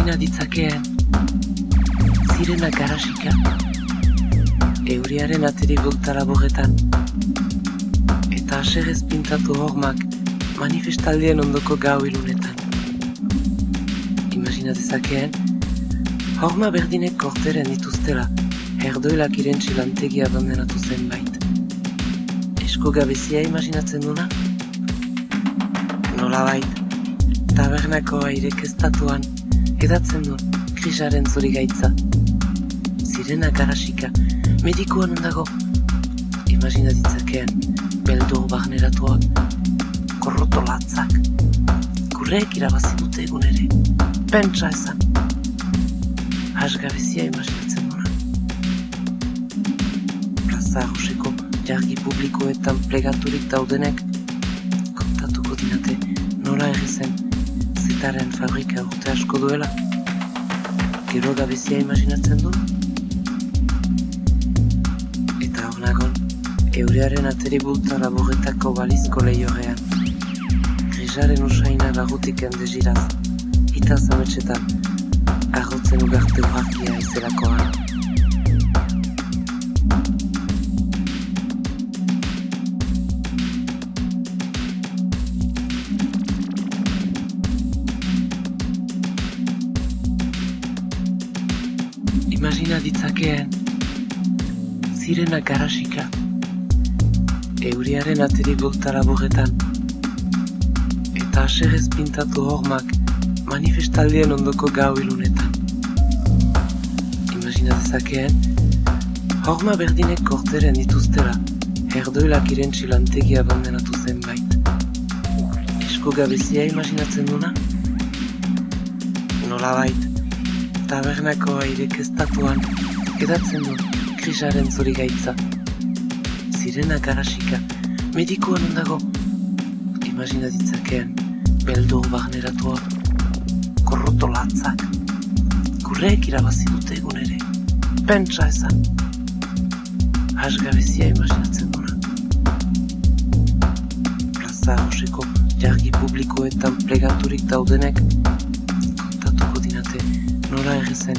Imagina ditzakeen zirena garasika, euriaren ateri bultara bogetan, eta aserrez pintatu hormak manifestaldien ondoko gau ilunetan. Imagina dezakeen, horma berdinek korteren dituztela, herdoilak irentzi lantegia abandenatu zenbait. Esko gabezia imaginatzen duna? Nolabait, tabernako aire keztatuan, edatzen duen krisaren zori gaitza. Zirena garasika, medikuan ondago, imagina ditzakeen, beldur barneratuak, korroto latzak, kurreek irabazi dute egun ere, pentsa ezan. Hasgabezia imaginatzen duna. Plaza Joseko jargi publikoetan plegaturik daudenek, kontatuko dinate nola errezen zetaren fabrika urte asko duela. Gero gabezia imaginatzen du? Eta hor nagon, eurearen ateri bultara bogetako balizko lehiorean. Grisaren usaina lagutiken deziraz, itaz ametxetan, arrotzen ugarte urrakia izelakoan. Imagina ditzakeen zirena garasika, euriaren ateri bultara bogetan, eta aserrez pintatu hormak manifestaldien ondoko gau ilunetan. Imagina dezakeen, horma berdinek korteren dituztela, herdoilak irentzi lantegia abandenatu zenbait. Esko gabezia imaginatzen duna? Nolabait, tabernako aire keztatuan, edatzen duen krisaren zori gaitza. Zirena garasika, medikuan ondago, imagina ditzakeen, beldur barneratuak, korroto latzak, kurreek irabazi dute egun ere, pentsa ezan. Hasgabezia imaginatzen duna. Plaza Joseko jargi publikoetan plegaturik daudenek, kontatuko dinate nola errezen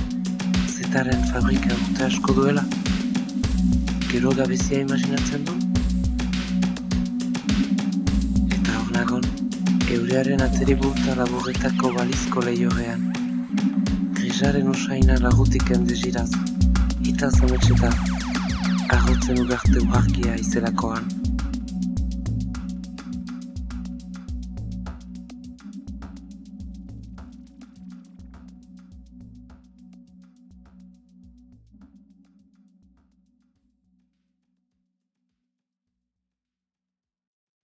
zetaren fabrika urte asko duela. Gero gabezia imaginatzen du? Eta hor nagon, eurearen ateri bultara bogetako balizko lehiorean. Grisaren usaina lagutiken deziraz, itaz ametxetan, arrotzen ugarte urrakia izelakoan.